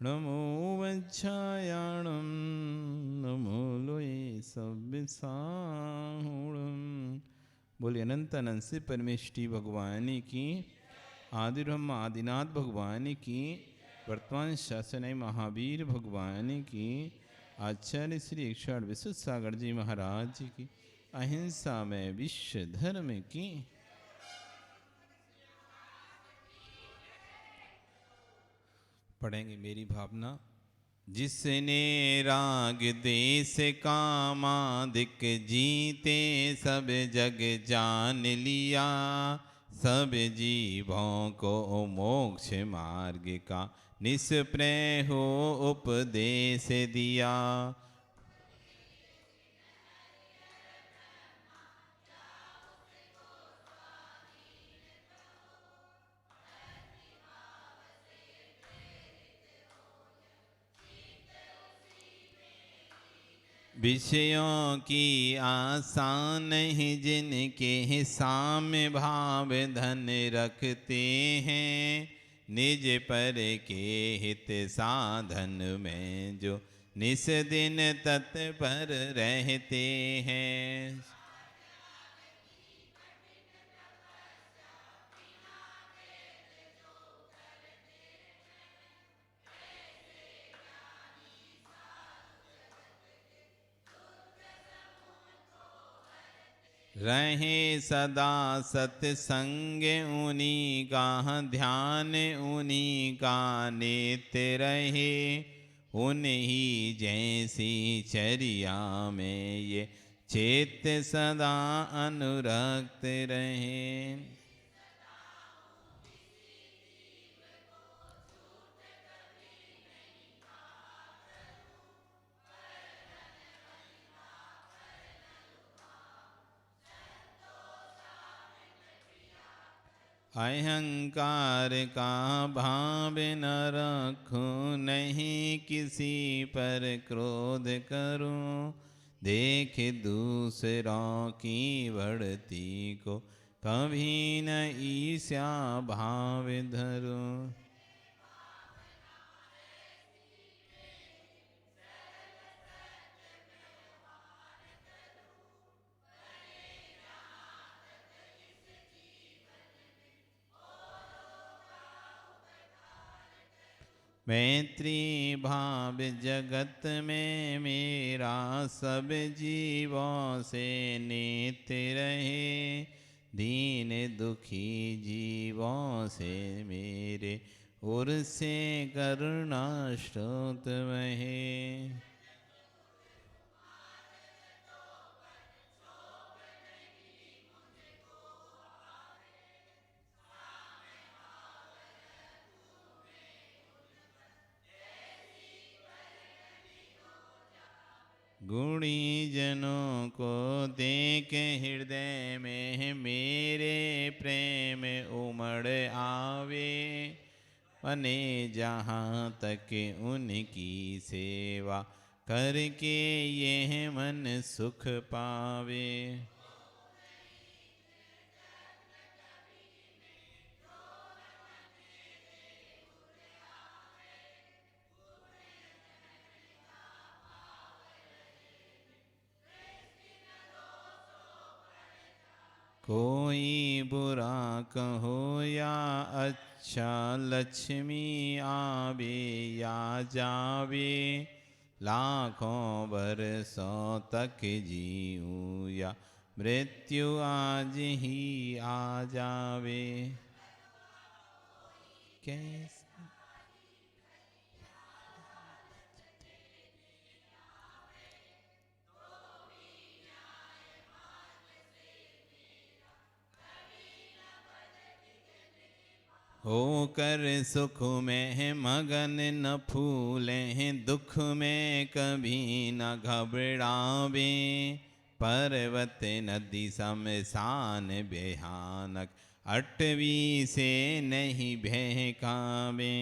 नमो वज्रायाणं नमो लोये सव्यसाहुणं। बोलिए अनंत अनंत से परमेष्टि भगवान की, आदि ब्रह्म आदिनाथ भगवान की, वर्तमान शासन महावीर भगवान की, आचार्य श्री 108 विशुद्ध सागर जी महाराज की, अहिंसा में विश्व धर्म की। पढ़ेंगे मेरी भावना। जिसने राग देश कामादिक जीते सब जग जान लिया, सब जीवों को मोक्ष मार्ग का निष्प्रय हो उपदेश दिया। विषयों की आशा नहीं जिनके साम्य भाव धन रखते हैं, निज पर के हित साधन में जो निस दिन तत्पर रहते हैं। रहे सदा सत्संग उन्हीं का ध्यान, उन्हीं का नित्य रहे, उन्हीं जैसी चर्या में ये चित्त सदा अनुरक्त रहे। अहंकार का भाव न रखूं, नहीं किसी पर क्रोध करूं, देख दूसरों की बढ़ती को कभी न ईर्ष्या भाव धरूं। मैत्री भाव जगत में मेरा सब जीवों से नित्य रहे, दीन दुखी जीवों से मेरे उर से करुणा स्रोत बहे। गुणी जनों को देख हृदय में मेरे प्रेम उमड़ आवे, बने जहाँ तक उनकी सेवा करके यह मन सुख पावे। कोई बुरा कहो या अच्छा, लक्ष्मी आवे या जावे, लाखों बरसों तक जीऊं या मृत्यु आज ही आ जावे। कैसे होकर सुख में मगन न फूलें, दुख में कभी न घबरावे, पर्वत नदी शमशान भयानक अटवी से नहीं बहकावे।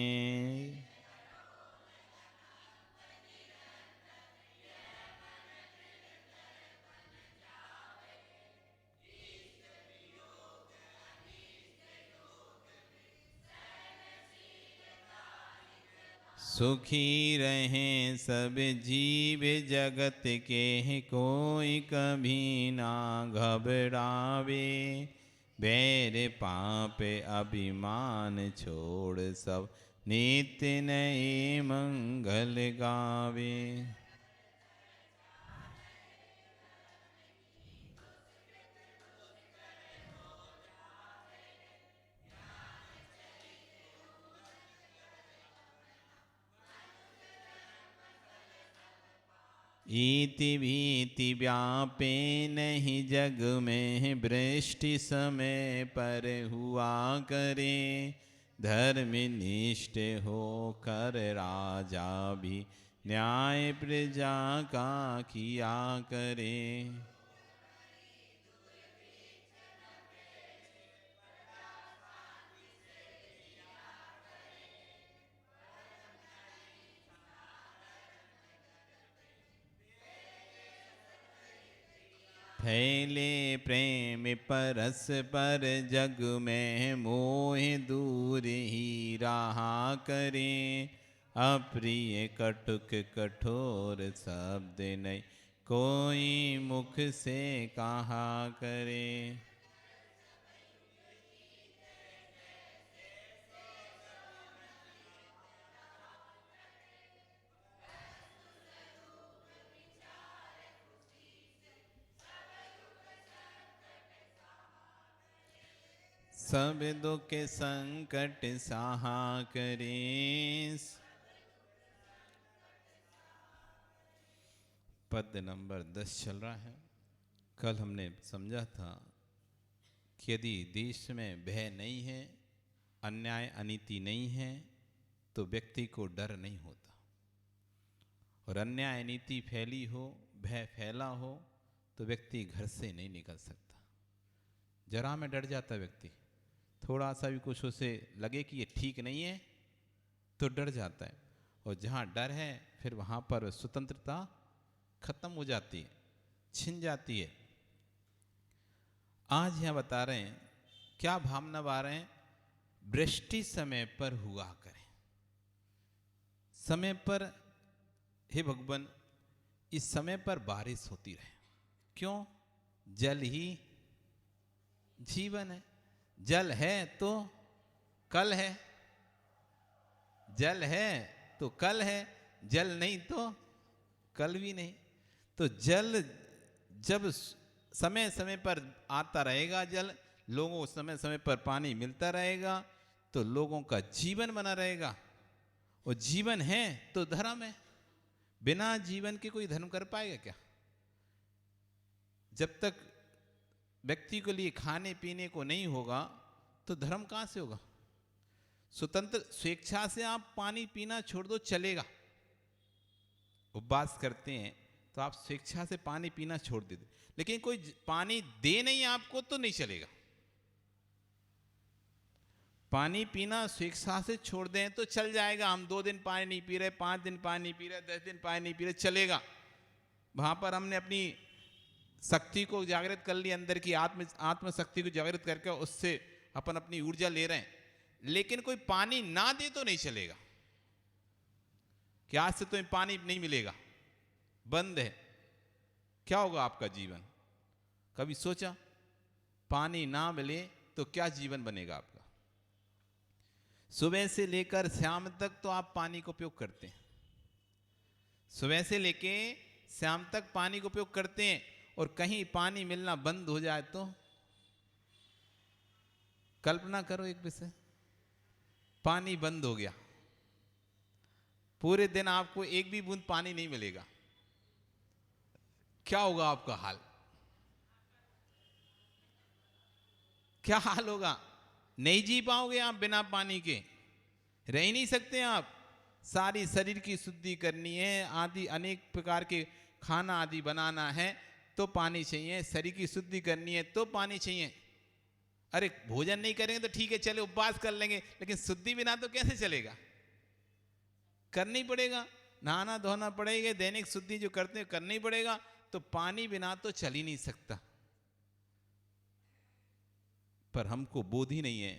सुखी रहें सब जीव जगत के, कोई कभी ना घबरावे। बैर पाप अभिमान छोड़ सब, नित्य नए मंगल गावे। इति भीति व्यापे नहीं जग में, वृष्टि समय पर हुआ करे। धर्मनिष्ठ हो कर राजा भी, न्याय प्रजा का किया करे। फैले प्रेम परस्पर जग में, मोह दूर ही रहा करें। अप्रिय कटुक कठोर शब्द नहीं, कोई मुख से कहा करे। सब दुख संकट सहा करें। पद नंबर 10 चल रहा है। कल हमने समझा था कि यदि देश में भय नहीं है, अन्याय अनीति नहीं है, तो व्यक्ति को डर नहीं होता। और अन्याय अनीति फैली हो, भय फैला हो, तो व्यक्ति घर से नहीं निकल सकता। जरा में डर जाता व्यक्ति, थोड़ा सा भी कुछ उसे लगे कि ये ठीक नहीं है तो डर जाता है। और जहाँ डर है फिर वहाँ पर स्वतंत्रता खत्म हो जाती है, छिन जाती है। आज यहाँ बता रहे हैं, क्या भावना बा रहे हैं? वृष्टि समय पर हुआ करें। समय पर, हे भगवान, इस समय पर बारिश होती रहे। क्यों? जल ही जीवन है। जल है तो कल है, जल है तो कल है, जल नहीं तो कल भी नहीं। तो जल जब समय समय पर आता रहेगा, जल लोगों को समय समय पर पानी मिलता रहेगा, तो लोगों का जीवन बना रहेगा। और जीवन है तो धर्म है। बिना जीवन के कोई धर्म कर पाएगा क्या? जब तक व्यक्ति के लिए खाने पीने को नहीं होगा तो धर्म कहां से होगा? स्वतंत्र स्वेच्छा से आप पानी पीना छोड़ दो, चलेगा। उपवास करते हैं तो आप स्वेच्छा से पानी पीना छोड़ देते, लेकिन कोई पानी दे नहीं आपको तो नहीं चलेगा। पानी पीना स्वेच्छा से छोड़ दें तो चल जाएगा। हम 2 दिन पानी नहीं पी रहे, 5 दिन पानी नहीं पी रहे, 10 दिन पानी नहीं पी रहे, चलेगा। वहां पर हमने अपनी शक्ति को जागृत कर लिया, अंदर की आत्म शक्ति को जागृत करके उससे अपन अपनी ऊर्जा ले रहे हैं। लेकिन कोई पानी ना दे तो नहीं चलेगा कि आज से तुम्हें पानी नहीं मिलेगा, बंद है। क्या होगा आपका जीवन? कभी सोचा? पानी ना मिले तो क्या जीवन बनेगा आपका? सुबह से लेकर शाम तक तो आप पानी का उपयोग करते हैं, सुबह से लेके शाम तक पानी का उपयोग करते हैं, और कहीं पानी मिलना बंद हो जाए तो कल्पना करो एक विषय, पानी बंद हो गया, पूरे दिन आपको एक भी बूंद पानी नहीं मिलेगा, क्या होगा आपका हाल? क्या हाल होगा? नहीं जी पाओगे आप बिना पानी के, रह ही नहीं सकते आप। सारी शरीर की शुद्धि करनी है, आदि अनेक प्रकार के खाना आदि बनाना है तो पानी चाहिए, शरीर की शुद्धि करनी है तो पानी चाहिए। अरे भोजन नहीं करेंगे तो ठीक है, चले उपवास कर लेंगे, लेकिन शुद्धि बिना तो कैसे चलेगा? करना ही पड़ेगा, नहाना धोना पड़ेगा, दैनिक शुद्धि जो करते हैं करना ही पड़ेगा। तो पानी बिना तो चल ही नहीं सकता। पर हमको बोध ही नहीं है,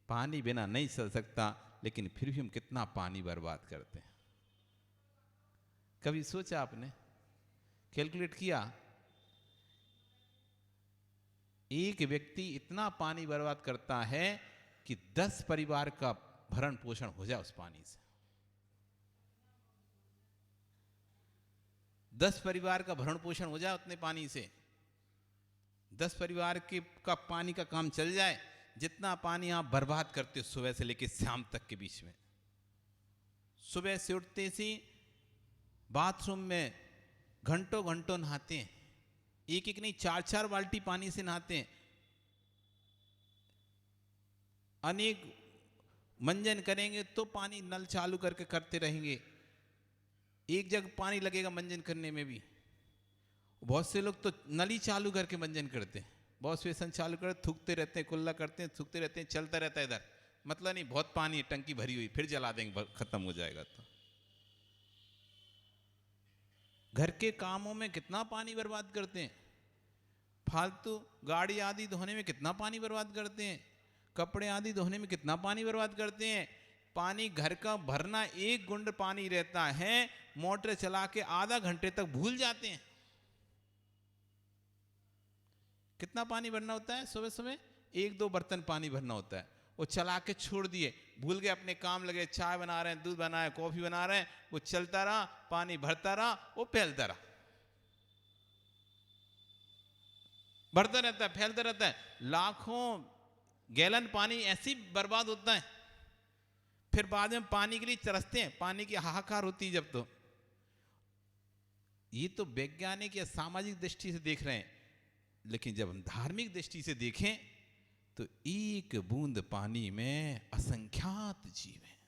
पानी बिना नहीं चल सकता, लेकिन फिर भी हम कितना पानी बर्बाद करते हैं। कभी सोचा आपने, कैलकुलेट किया? एक व्यक्ति इतना पानी बर्बाद करता है कि 10 परिवार का भरण पोषण हो जाए उस पानी से। 10 परिवार का भरण पोषण हो जाए उतने पानी से। 10 परिवार का पानी का काम चल जाए। जितना पानी आप बर्बाद करते हो सुबह से लेकर शाम तक के बीच में, सुबह से उठते से बाथरूम में घंटों घंटों नहाते हैं, एक एक नहीं 4-4 बाल्टी पानी से नहाते हैं। अनेक मंजन करेंगे तो पानी नल चालू करके करते रहेंगे, एक जग पानी लगेगा मंजन करने में भी। बहुत से लोग तो नल ही चालू करके मंजन करते हैं, बहुत से चालू कर थूकते रहते हैं, कुल्ला करते हैं, थूकते रहते हैं, चलता रहता है इधर, मतलब नहीं बहुत पानी है, टंकी भरी हुई, फिर जला देंगे खत्म हो जाएगा। तो घर के कामों में कितना पानी बर्बाद करते हैं, फालतू गाड़ी आदि धोने में कितना पानी बर्बाद करते हैं, कपड़े आदि धोने में कितना पानी बर्बाद करते हैं। पानी घर का भरना, एक गुंड पानी रहता है, मोटर चला के आधा घंटे तक भूल जाते हैं। कितना पानी भरना होता है? सुबह सुबह 1-2 बर्तन पानी भरना होता है, वो चला के छोड़ दिए, भूल गए, अपने काम लगे, चाय बना रहे हैं, दूध बना रहे हैं, कॉफी बना रहे हैं, वो चलता रहा, पानी भरता रहा, वो फैलता रहा, बढ़ता रहता है, फैलता रहता है, लाखों गैलन पानी ऐसी बर्बाद होता है। फिर बाद में पानी के लिए तरसते हैं, पानी की हाहाकार होती है जब। तो ये तो वैज्ञानिक या सामाजिक दृष्टि से देख रहे हैं, लेकिन जब हम धार्मिक दृष्टि से देखें तो एक बूंद पानी में असंख्यात जीव हैं।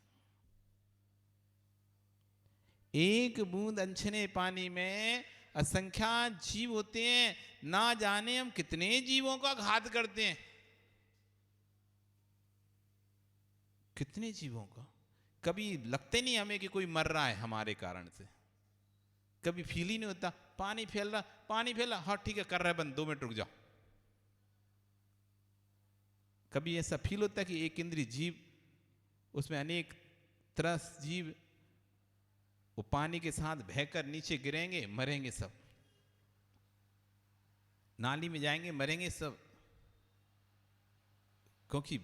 एक बूंद अनछने पानी में असंख्यात जीव होते हैं। ना जाने हम कितने जीवों का घात करते हैं, कितने जीवों का। कभी लगते नहीं हमें कि कोई मर रहा है हमारे कारण से, कभी फील ही नहीं होता। पानी फैल रहा, पानी फैला, हाँ ठीक है कर रहा है बंद, 2 मिनट रुक जाओ। कभी ऐसा फील होता है कि एक इंद्रिय जीव, उसमें अनेक तरह जीव, वो पानी के साथ बहकर नीचे गिरेंगे, मरेंगे सब, नाली में जाएंगे, मरेंगे सब, क्योंकि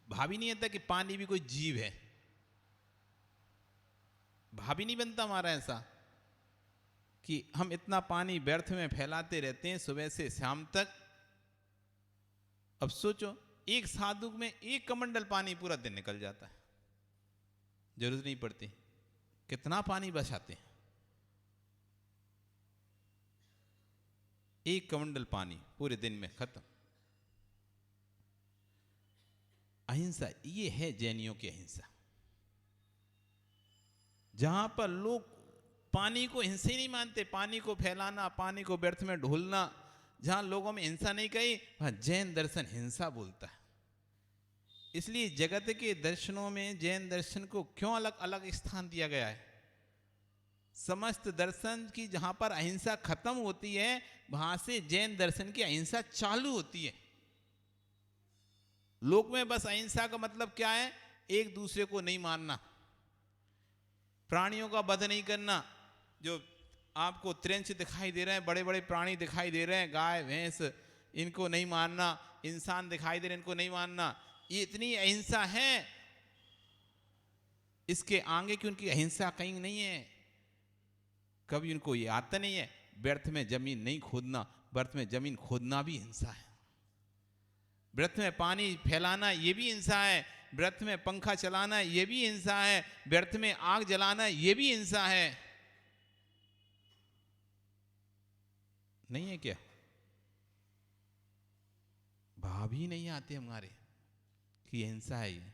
भाव ही नहीं आता कि पानी भी कोई जीव है। भाव ही नहीं बनता हमारा ऐसा कि हम इतना पानी व्यर्थ में फैलाते रहते हैं सुबह से शाम तक। अब सोचो, एक साधु में 1 कमंडल पानी पूरा दिन निकल जाता है, जरूरत नहीं पड़ती। कितना पानी बचाते हैं, 1 कमंडल पानी पूरे दिन में खत्म। अहिंसा, ये है जैनियों की अहिंसा, जहां पर लोग पानी को हिंसा ही नहीं मानते, पानी को फैलाना, पानी को व्यर्थ में ढोलना, जहां लोगों में हिंसा नहीं कही, वहां जैन दर्शन हिंसा बोलता है। इसलिए जगत के दर्शनों में जैन दर्शन को क्यों अलग अलग स्थान दिया गया है? समस्त दर्शन की जहां पर अहिंसा खत्म होती है, वहां से जैन दर्शन की अहिंसा चालू होती है। लोक में बस अहिंसा का मतलब क्या है? एक दूसरे को नहीं मारना, प्राणियों का वध नहीं करना। जो आपको त्रिंच दिखाई दे रहे हैं, बड़े बड़े प्राणी दिखाई दे रहे हैं, गाय भैंस, इनको नहीं मारना, इंसान दिखाई दे रहे हैं, इनको नहीं मारना, ये इतनी अहिंसा है। इसके आगे की उनकी अहिंसा कहीं नहीं है। कभी उनको ये आता नहीं है व्यर्थ में जमीन नहीं खोदना, व्यर्थ में जमीन खोदना भी हिंसा है, व्यर्थ में पानी फैलाना ये भी हिंसा है, व्यर्थ में पंखा चलाना ये भी हिंसा है, व्यर्थ में आग जलाना ये भी हिंसा है। नहीं है क्या? भाव ही नहीं आते हमारे कि हिंसा है ये।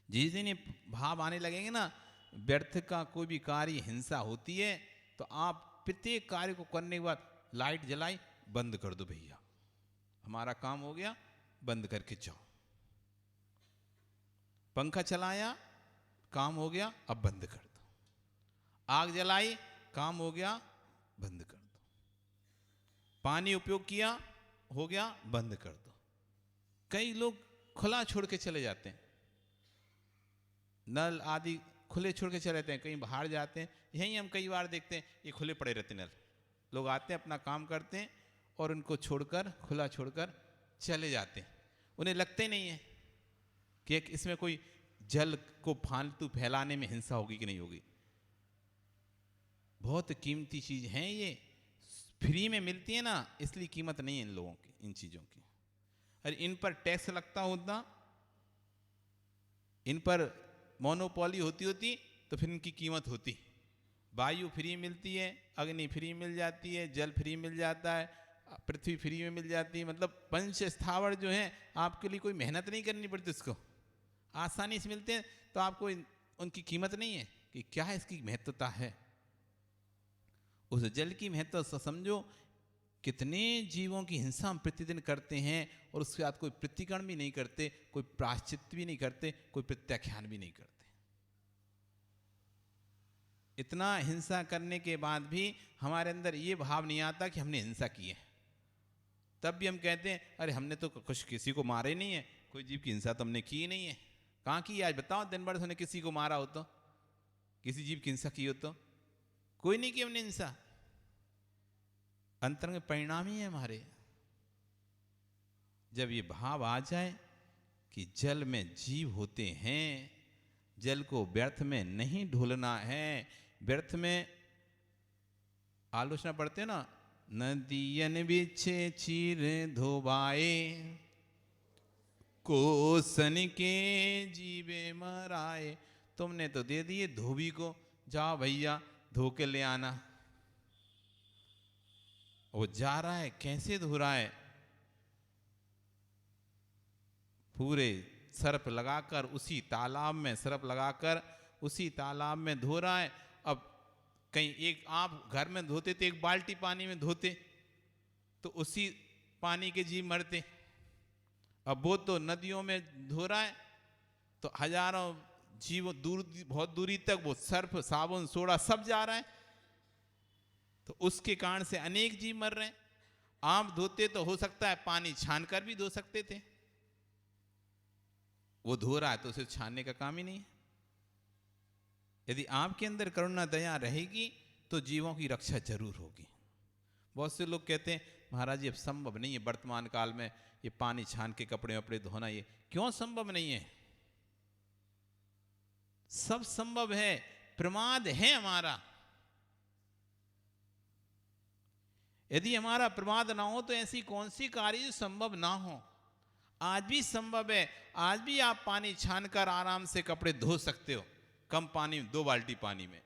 जिस दिन ये भाव आने लगेंगे ना, व्यर्थ का कोई भी कार्य हिंसा होती है, तो आप प्रत्येक कार्य को करने के बाद लाइट जलाई, बंद कर दो भैया, हमारा काम हो गया, बंद करके जाओ। पंखा चलाया, काम हो गया, अब बंद कर दो। आग जलाई, काम हो गया, बंद कर दो। पानी उपयोग किया, हो गया, बंद कर दो। कई लोग खुला छोड़ के चले जाते हैं, नल आदि खुले छोड़ के चले जाते हैं, कहीं बाहर जाते हैं, यहीं हम कई बार देखते हैं ये खुले पड़े रहते नल। लोग आते हैं अपना काम करते हैं और उनको छोड़कर, खुला छोड़कर चले जाते हैं। उन्हें लगते नहीं है कि इसमें कोई जल को फालतू फैलाने में हिंसा होगी कि नहीं होगी। बहुत कीमती चीज है ये, फ्री में मिलती है ना, इसलिए कीमत नहीं है इन लोगों की, इन चीजों की। अरे इन पर टैक्स लगता होता, इन पर मोनोपोली होती तो फिर इनकी कीमत होती। वायु फ्री मिलती है, अग्नि फ्री मिल जाती है, जल फ्री मिल जाता है, पृथ्वी फ्री में मिल जाती है। मतलब पंच स्थावर जो है आपके लिए कोई मेहनत नहीं करनी पड़ती, उसको आसानी से मिलते हैं, तो आपको उनकी कीमत नहीं है कि क्या है इसकी महत्वता है। उस जल की महत्व समझो, कितने जीवों की हिंसा हम प्रतिदिन करते हैं और उसके बाद कोई प्रतिकरण भी नहीं करते, कोई प्रायश्चित भी नहीं करते, कोई प्रत्याख्यान भी नहीं करते। इतना हिंसा करने के बाद भी हमारे अंदर ये भाव नहीं आता कि हमने हिंसा की है। तब भी हम कहते हैं अरे हमने तो कुछ किसी को मारे नहीं है, कोई जीव की हिंसा तो हमने की नहीं है। कहाँ की? आज बताओ, दिन भर हमने किसी को मारा हो तो, किसी जीव की हिंसा की हो तो? कोई नहीं की हमने हिंसा। अंतरंग परिणाम ही है हमारे। जब ये भाव आ जाए कि जल में जीव होते हैं, जल को व्यर्थ में नहीं ढोलना है। व्यर्थ में आलोचना पढ़ते हैं ना, नदियन बिछे चीर धोबाए, कोसन के जीवे मराए। तुमने तो दे दिए धोबी को, जाओ भैया धो के ले आना। वो जा रहा है, कैसे धो रहा है? पूरे सर्फ लगाकर उसी तालाब में, सर्फ लगाकर उसी तालाब में धो रहा है। अब कहीं एक आप घर में धोते तो एक बाल्टी पानी में धोते तो उसी पानी के जीव मरते। अब वो तो नदियों में धो रहा है तो हजारों जीव दूर, बहुत दूरी तक वो सर्फ, साबुन, सोडा सब जा रहा है, तो उसके कारण से अनेक जीव मर रहे हैं। आप धोते तो हो सकता है पानी छान कर भी धो सकते थे, वो धो रहा है तो उसे छानने का काम ही नहीं है। यदि आपके अंदर करुणा दया रहेगी तो जीवों की रक्षा जरूर होगी। बहुत से लोग कहते हैं महाराज ये संभव नहीं है वर्तमान काल में ये पानी छान के कपड़े वपड़े धोना। ये क्यों संभव नहीं है? सब संभव है, प्रमाद है हमारा। यदि हमारा प्रमाद ना हो तो ऐसी कौन सी कार्य संभव ना हो? आज भी संभव है, आज भी आप पानी छानकर आराम से कपड़े धो सकते हो, कम पानी, 2 बाल्टी पानी में।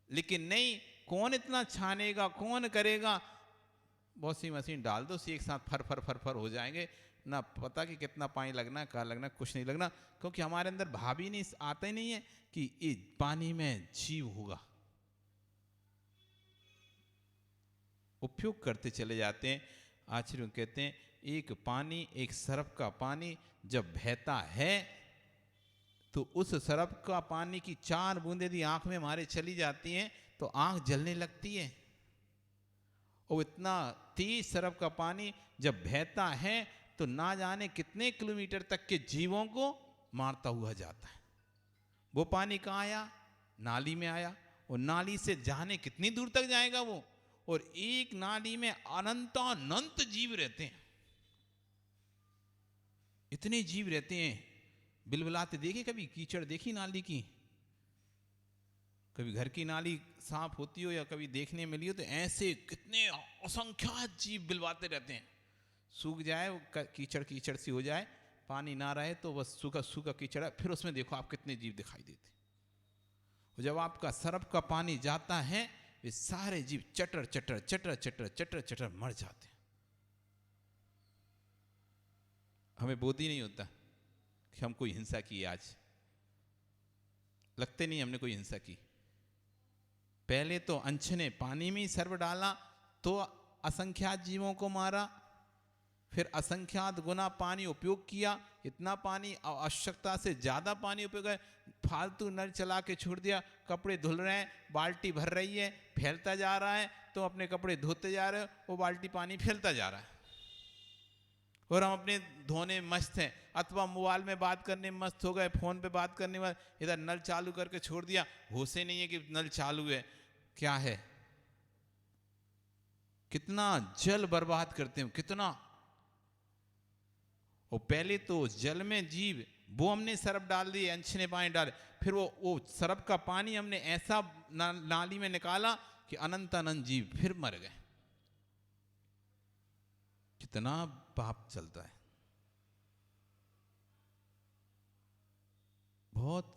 लेकिन नहीं, कौन इतना छानेगा, कौन करेगा? वॉशिंग मशीन डाल दो, एक साथ फर फर फर फर हो जाएंगे, ना पता कि कितना पानी लगना, कहाँ लगना, कुछ नहीं लगना, क्योंकि हमारे अंदर भाव ही नहीं आता ही नहीं है कि ये पानी में जीव होगा। उपयोग करते चले जाते हैं। आचार्य कहते हैं एक पानी, एक सरफ का पानी जब बहता है तो उस सरफ का पानी की 4 बूंदें यदि आंख में हमारे चली जाती हैं तो आंख जलने लगती है। और इतना तेज सरफ का पानी जब बहता है तो ना जाने कितने किलोमीटर तक के जीवों को मारता हुआ जाता है। वो पानी कहाँ आया? नाली में आया, और नाली से जाने कितनी दूर तक जाएगा वो? और एक नाली में अनंत जीव रहते हैं, इतने जीव रहते हैं। बिलबिलाते देखे कभी? कीचड़ देखी नाली की? कभी घर की नाली साफ होती हो या कभी देखने मिली हो तो ऐसे कितने असंख्यात जीव बिलवाते रहते हैं। सूख जाए वो कीचड़ कीचड़ सी हो जाए, पानी ना रहे तो बस सूखा सूखा कीचड़ है, फिर उसमें देखो आप कितने जीव दिखाई देते। और जब आपका सरफ का पानी जाता है वे सारे जीव चटर चटर चटर चटर चटर चटर मर जाते हैं। हमें बोध ही नहीं होता कि हम कोई हिंसा की। आज लगते नहीं हमने कोई हिंसा की। पहले तो अंश ने पानी में ही सर्व डाला तो असंख्यात जीवों को मारा, फिर असंख्यात गुना पानी उपयोग किया, इतना पानी आवश्यकता से ज्यादा पानी उपयोग है, फालतू नल चला के छोड़ दिया, कपड़े धुल रहे हैं, बाल्टी भर रही है, फैलता जा रहा है, तो अपने कपड़े धोते जा रहे हो, वो बाल्टी पानी फैलता जा रहा है। और हम अपने धोने मस्त हैं, अथवा मोबाइल में बात करने मस्त हो गए, फोन पे बात करने में, इधर नल चालू करके छोड़ दिया, होश ही नहीं है कि नल चालू है। क्या है, कितना जल बर्बाद करते हैं, कितना। और पहले तो जल में जीव, वो हमने सरफ डाल दिए, अनछने पानी डाले, फिर वो सरफ का पानी हमने ऐसा नाली में निकाला कि अनंत अनंत जीव फिर मर गए। कितना पाप चलता है। बहुत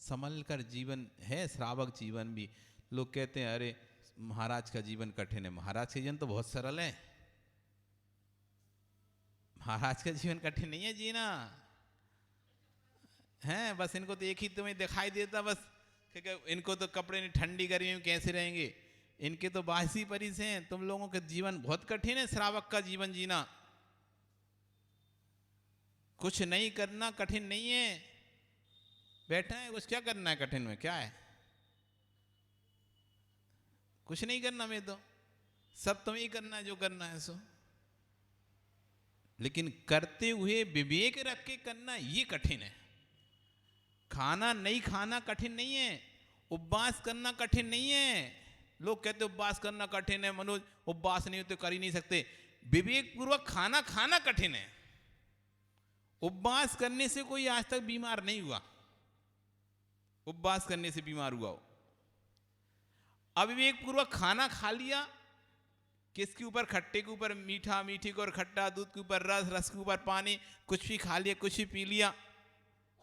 संभल कर जीवन है श्रावक जीवन भी। लोग कहते हैं अरे महाराज का जीवन कठिन है। महाराज का जीवन तो बहुत सरल है। महाराज का जीवन कठिन नहीं है जीना है। बस इनको तो एक ही तुम्हें दिखाई देता, बस क्योंकि इनको तो कपड़े नहीं, ठंडी गर्मी में कैसे रहेंगे, इनके तो बासी परी से हैं। तुम लोगों के जीवन बहुत कठिन है। श्रावक का जीवन जीना, कुछ नहीं करना कठिन नहीं है। बैठा है, कुछ क्या करना है कठिन में, क्या है, कुछ नहीं करना में, तो सब तुम्हें ही करना है जो करना है सो। लेकिन करते हुए विवेक रख के करना ये कठिन है। खाना नहीं खाना कठिन नहीं है, उपवास करना कठिन नहीं है। लोग कहते उपवास करना कठिन है, मनोज उपवास नहीं होते, कर ही नहीं सकते। विवेक पूर्वक खाना खाना कठिन है। उपवास करने से कोई आज तक बीमार नहीं हुआ, उपवास करने से बीमार हुआ हो। अविवेक पूर्वक खाना खा लिया, किसके ऊपर, खट्टे के ऊपर मीठा, मीठे के ऊपर खट्टा, दूध के ऊपर रस, रस के ऊपर पानी, कुछ भी खा लिया, कुछ भी पी लिया।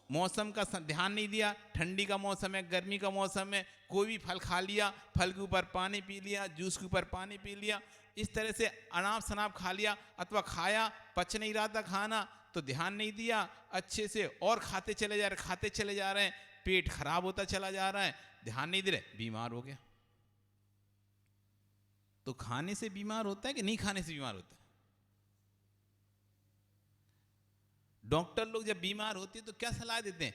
मौसम का ध्यान नहीं दिया, ठंडी का मौसम है, गर्मी का मौसम है, कोई भी फल खा लिया, फल के ऊपर पानी पी लिया, जूस के ऊपर पानी पी लिया। इस तरह से अनाप शनाप खा लिया, अथवा खाया पच नहीं रहा था खाना तो ध्यान नहीं दिया अच्छे से, और खाते चले जा रहे, खाते चले जा रहे हैं, पेट खराब होता चला जा रहा है, ध्यान नहीं दे रहे, बीमार हो गया। तो खाने से बीमार होता है कि नहीं खाने से बीमार होता है? डॉक्टर लोग जब बीमार होते हैं तो क्या सलाह देते हैं?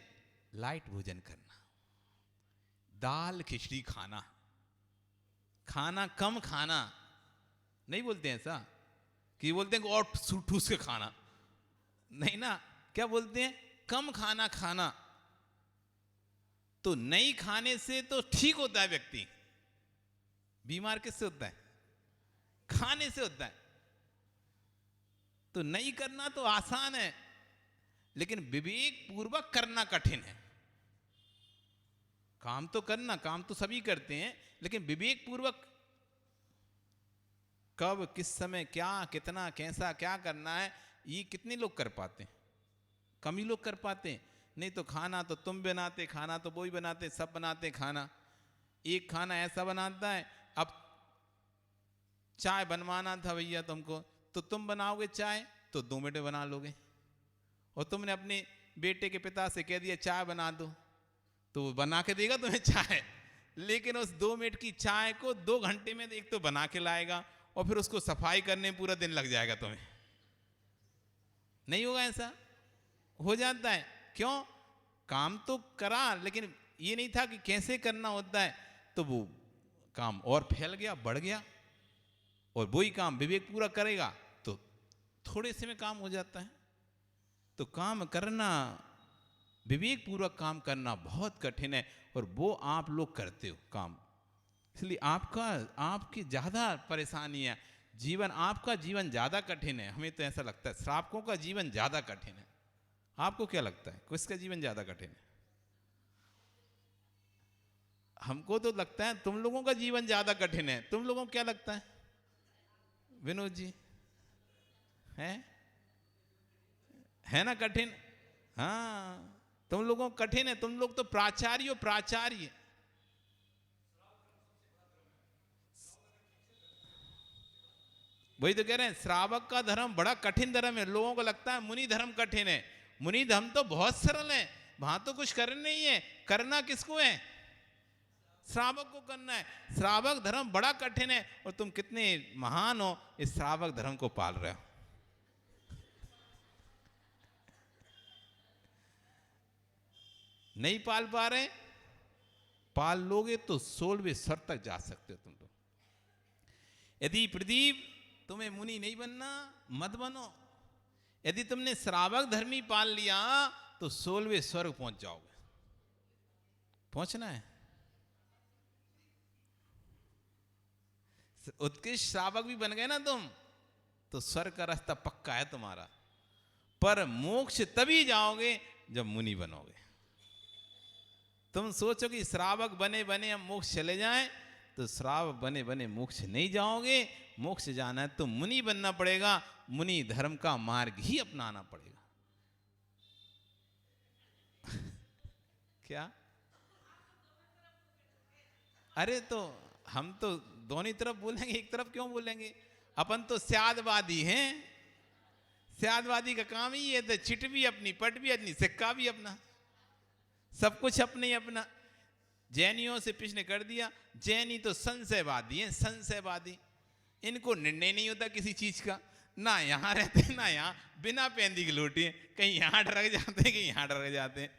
लाइट भोजन करना, दाल खिचड़ी खाना, खाना कम खाना। नहीं बोलते हैं ऐसा कि बोलते हैं और ठूस के खाना, नहीं ना, क्या बोलते हैं? कम खाना खाना। तो नहीं खाने से तो ठीक होता है व्यक्ति, बीमार किससे होता है? खाने से होता है। तो नहीं करना तो आसान है, लेकिन विवेक पूर्वक करना कठिन है। काम तो करना, काम तो सभी करते हैं, लेकिन विवेक पूर्वक कब, किस समय, क्या, कितना, कैसा, क्या करना है, ये कितने लोग कर पाते हैं? कम ही लोग कर पाते हैं। नहीं तो खाना तो तुम बनाते, खाना तो वो ही बनाते, सब बनाते खाना। एक खाना ऐसा बनाता है, अब चाय बनवाना था भैया तुमको, तो तुम बनाओगे चाय तो 2 मिनट में बना लोगे, और तुमने अपने बेटे के पिता से कह दिया चाय बना दो, तो वो बना के देगा तुम्हें चाय। लेकिन उस 2 मिनट की चाय को 2 घंटे में एक तो बना के लाएगा, और फिर उसको सफाई करने में पूरा दिन लग जाएगा तुम्हें। नहीं होगा ऐसा? हो जाता है। क्यों? काम तो करा, लेकिन ये नहीं था कि कैसे करना होता है, तो वो काम और फैल गया, बढ़ गया। और वही काम विवेक पूरा करेगा तो थोड़े से में काम हो जाता है। तो काम करना, विवेक पूर्वक काम करना बहुत कठिन है, और वो आप लोग करते हो काम, इसलिए आपकी ज्यादा परेशानी है। जीवन, आपका जीवन ज्यादा कठिन है। हमें तो ऐसा लगता है श्रावकों का जीवन ज्यादा कठिन है। आपको क्या लगता है, किसका जीवन ज्यादा कठिन है? हमको तो लगता है तुम लोगों का जीवन ज्यादा कठिन है। तुम लोगों को क्या लगता है विनोद जी? है ना कठिन? हाँ, तुम लोगों को कठिन है। तुम लोग तो प्राचार्य हो, प्राचार्य। वही तो कह रहे हैं, श्रावक का धर्म बड़ा कठिन धर्म है। लोगों को लगता है मुनि धर्म कठिन है। मुनि धर्म तो बहुत सरल है, वहां तो कुछ करना नहीं है। करना किसको है? श्रावक को करना है। श्रावक धर्म बड़ा कठिन है, और तुम कितने महान हो, इस श्रावक धर्म को पाल रहे हो। नहीं पाल पा रहे, पाल लोगे तो 16वें स्वर तक जा सकते हो तुम तो। यदि प्रदीप तुम्हें मुनि नहीं बनना, मत बनो। यदि तुमने श्रावक धर्मी पाल लिया तो 16वें स्वर्ग पहुंच जाओगे। पहुंचना है। उत्कृष्ट श्रावक भी बन गए ना तुम, तो स्वर्ग का रास्ता पक्का है तुम्हारा। पर मोक्ष तभी जाओगे जब मुनि बनोगे। तुम सोचो कि श्रावक बने बने हम मोक्ष चले जाएं, तो श्रावक बने बने मोक्ष नहीं जाओगे। मोक्ष जाना है तो मुनि बनना पड़ेगा, मुनि धर्म का मार्ग ही अपनाना पड़ेगा। क्या? अरे तो हम तो दोनों तरफ बोलेंगे, एक तरफ क्यों बोलेंगे? अपन तो स्यादवादी हैं। स्यादवादी का काम ही है, तो चिट भी अपनी, पट भी अपनी, सिक्का भी अपना, सब कुछ अपने ही अपना। जैनियों से पिछले कर दिया। जैनी तो संशयवादी हैं, संशयवादी। इनको निर्णय नहीं होता किसी चीज का, ना यहाँ रहते ना यहाँ, बिना पैंदी के लोटे, कहीं यहाँ डर जाते हैं, कहीं यहाँ डर जाते हैं।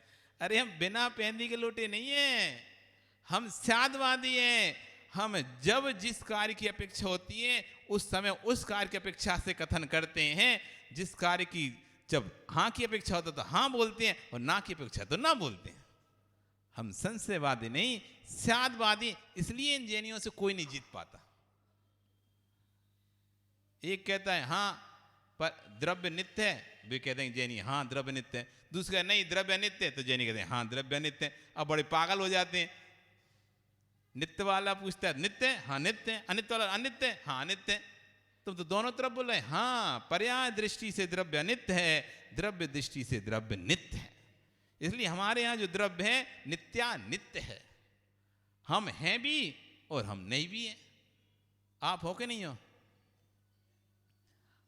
अरे हम बिना पैंदी के लोटे नहीं है, हम स्यादवादी हैं। हम जब जिस कार्य की अपेक्षा होती है उस समय उस कार्य की अपेक्षा से कथन करते हैं। जिस कार्य की जब हाँ की अपेक्षा होता तो हाँ बोलते हैं, और ना की अपेक्षा तो ना बोलते हैं। हम संशयवादी नहीं, स्यादवादी। इसलिए इन जैनियों से कोई नहीं जीत पाता। एक कहता है हाँ पर द्रव्य नित्य है, वे कहते हैं जैनी हाँ द्रव्य नित्य है। दूसरा नहीं द्रव्य अनित्य है, तो जैनी कहते हैं हाँ द्रव्य अनित्य है। अब बड़े पागल हो जाते हैं। नित्य वाला पूछता है नित्य है, हाँ नित्य है। अनित्य वाला अनित्य है, हाँ अनित्य है। तुम तो दोनों तरफ बोल रहे हैं। हाँ, पर्याय दृष्टि से द्रव्य अनित्य है, द्रव्य दृष्टि से द्रव्य नित्य है। इसलिए हमारे यहाँ जो द्रव्य है नित्यानित्य है। हम हैं भी और हम नहीं भी हैं। आप हो कि नहीं हो?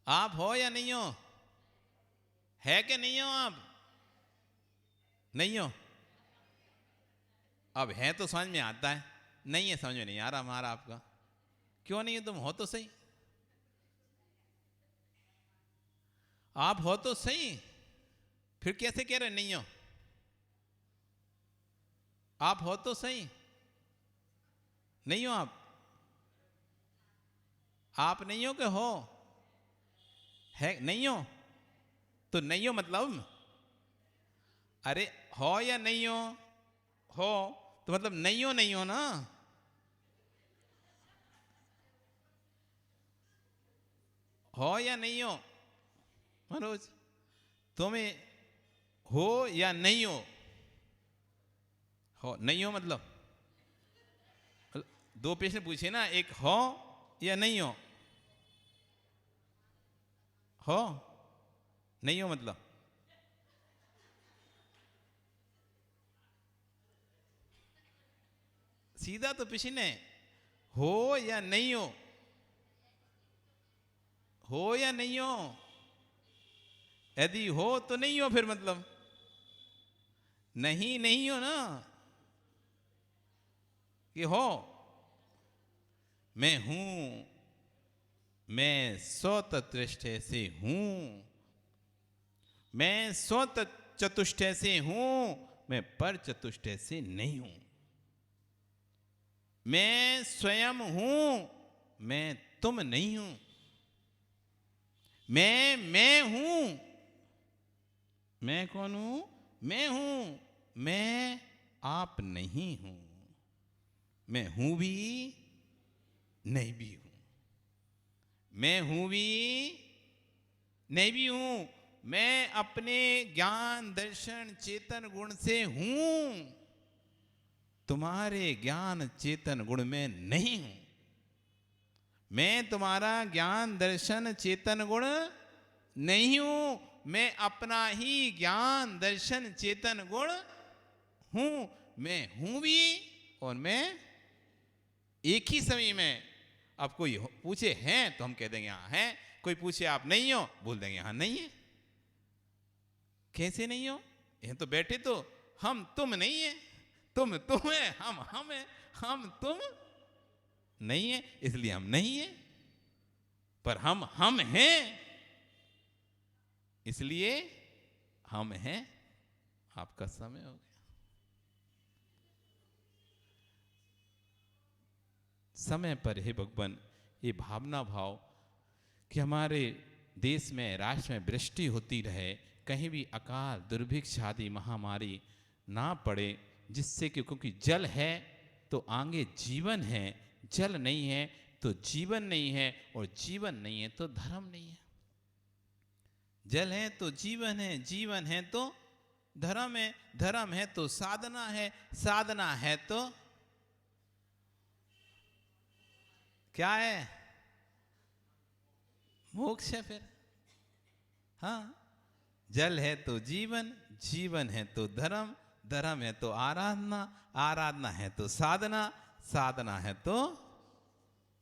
आप हो या नहीं हो? है कि नहीं हो? आप नहीं हो? अब है तो समझ में आता है, नहीं है समझ में नहीं आ रहा हमारा आपका। क्यों नहीं है? तुम हो तो सही, आप हो तो सही, फिर कैसे कह रहे नहीं हो? आप हो तो सही, नहीं हो आप नहीं हो कि हो? है नहीं हो? तो नहीं हो मतलब? अरे हो या नहीं हो? हो तो मतलब नहीं हो, नहीं हो ना। हो या नहीं हो मनोज? तुम्हें हो या नहीं हो? हो नहीं हो मतलब दो प्रश्न पूछे ना, एक हो या नहीं हो। हो नहीं हो मतलब सीधा तो प्रश्न है, हो या नहीं हो। हो या नहीं हो? यदि हो तो नहीं हो, फिर मतलब नहीं नहीं हो ना। कि हो मैं हूं, मैं स्वतत्रिष्ठ से हूं, मैं स्वचतुष्ट से हूं, मैं पर चतुष्ट से नहीं हूं। मैं स्वयं हूं, मैं तुम नहीं हूं। मैं हूं। मैं कौन हूं? मैं हूं, मैं आप नहीं हूं। मैं हूं भी नहीं भी हूं। मैं हूं भी नहीं भी हूं। मैं अपने ज्ञान दर्शन चेतन गुण से हूं, तुम्हारे ज्ञान चेतन गुण में नहीं हूं। मैं तुम्हारा ज्ञान दर्शन चेतन गुण नहीं हूं। मैं अपना ही ज्ञान दर्शन चेतन गुण हूं। मैं हूं भी और मैं एक ही समय में। अब कोई पूछे हैं तो हम कह देंगे हाँ है, कोई पूछे आप नहीं हो, बोल देंगे हाँ नहीं है। कैसे नहीं हो? यहां तो बैठे तो हम तुम नहीं है, तुम है, हम है, हम तुम नहीं है, इसलिए हम नहीं है। पर हम हैं, इसलिए हम हैं। आपका समय हो गया। समय पर हे भगवान ये भावना भाव कि हमारे देश में, राष्ट्र में वृष्टि होती रहे, कहीं भी अकाल दुर्भिक्ष आदि महामारी ना पड़े, जिससे कि क्योंकि जल है तो आगे जीवन है, जल नहीं है तो जीवन नहीं है, और जीवन नहीं है तो धर्म नहीं है। जल है तो जीवन है, जीवन है तो धर्म है, धर्म है तो साधना है, साधना है तो क्या है? मोक्ष है फिर। हाँ, जल है तो जीवन, जीवन है तो धर्म, धर्म है तो आराधना, आराधना है तो साधना, साधना है तो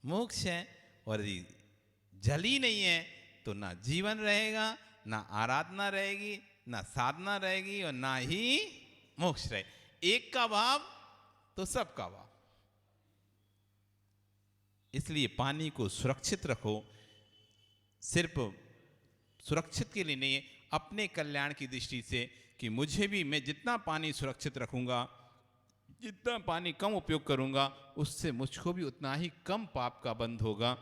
मोक्ष है। और यदि जल ही नहीं है तो ना जीवन रहेगा, ना आराधना रहेगी, ना साधना रहेगी, और ना ही मोक्ष रहे। एक का भाव तो सबका भाव। इसलिए पानी को सुरक्षित रखो, सिर्फ सुरक्षित के लिए नहीं है, अपने कल्याण की दृष्टि से कि मुझे भी, मैं जितना पानी सुरक्षित रखूंगा, जितना पानी कम उपयोग करूंगा, उससे मुझको भी उतना ही कम पाप का बंध होगा।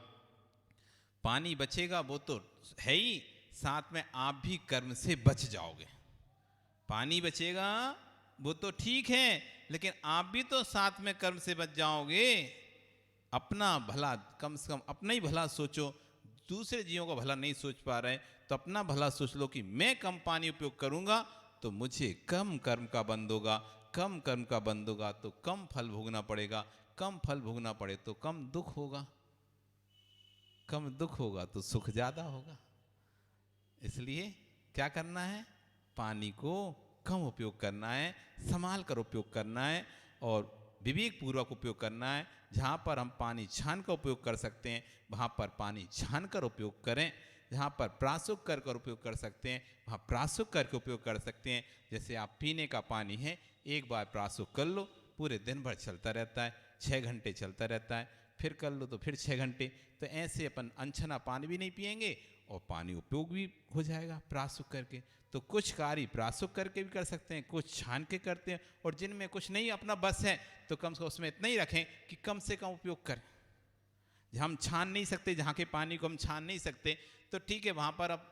पानी बचेगा वो तो है ही, साथ में आप भी कर्म से बच जाओगे। पानी बचेगा वो तो ठीक है, लेकिन आप भी तो साथ में कर्म से बच जाओगे। अपना भला, कम से कम अपना ही भला सोचो। दूसरे जीवों का भला नहीं सोच पा रहे तो अपना भला सोच लो कि मैं कम पानी उपयोग करूंगा तो मुझे कम कर्म का बंध होगा, कम कर्म का बंध होगा तो कम फल भोगना पड़ेगा, कम फल भोगना पड़े तो कम दुख होगा, कम दुख होगा तो सुख ज्यादा होगा। इसलिए क्या करना है? पानी को कम उपयोग करना है, संभाल कर उपयोग करना है, और विवेक पूर्वक उपयोग करना है। जहाँ पर हम पानी छान कर उपयोग कर सकते हैं वहाँ पर पानी छान कर उपयोग करें, जहाँ पर प्रासुक कर कर उपयोग कर सकते हैं वहाँ प्रासुक करके उपयोग कर सकते हैं। जैसे आप पीने का पानी है, एक बार प्रासुक कर लो, पूरे दिन भर चलता रहता है, 6 घंटे चलता रहता है, फिर कर लो तो फिर 6 घंटे। तो ऐसे अपन अनछना पानी भी नहीं पिएंगे और पानी उपयोग भी हो जाएगा प्रासुक करके। तो कुछ कार्य प्रासुक करके भी कर सकते हैं, कुछ छान के करते हैं, और जिनमें कुछ नहीं अपना बस है तो कम से कम उसमें इतना ही रखें कि कम से कम उपयोग करें। हम छान नहीं सकते, जहाँ के पानी को हम छान नहीं सकते तो ठीक है, वहाँ पर अब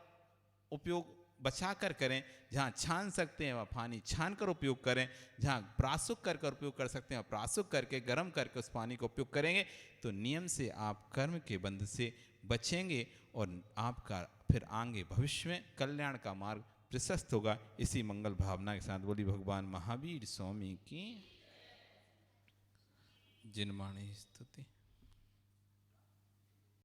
उपयोग बचा कर करें। जहाँ छान सकते हैं वहाँ पानी छान कर उपयोग करें, जहाँ प्रासुक कर कर उपयोग कर सकते हैं प्रासुक करके गर्म करके उस पानी का उपयोग करेंगे तो नियम से आप कर्म के बंध से बचेंगे, और आपका फिर आगे भविष्य में कल्याण का मार्ग प्रशस्त होगा। इसी मंगल भावना के साथ बोली भगवान महावीर स्वामी की जिनवाणी स्तुति।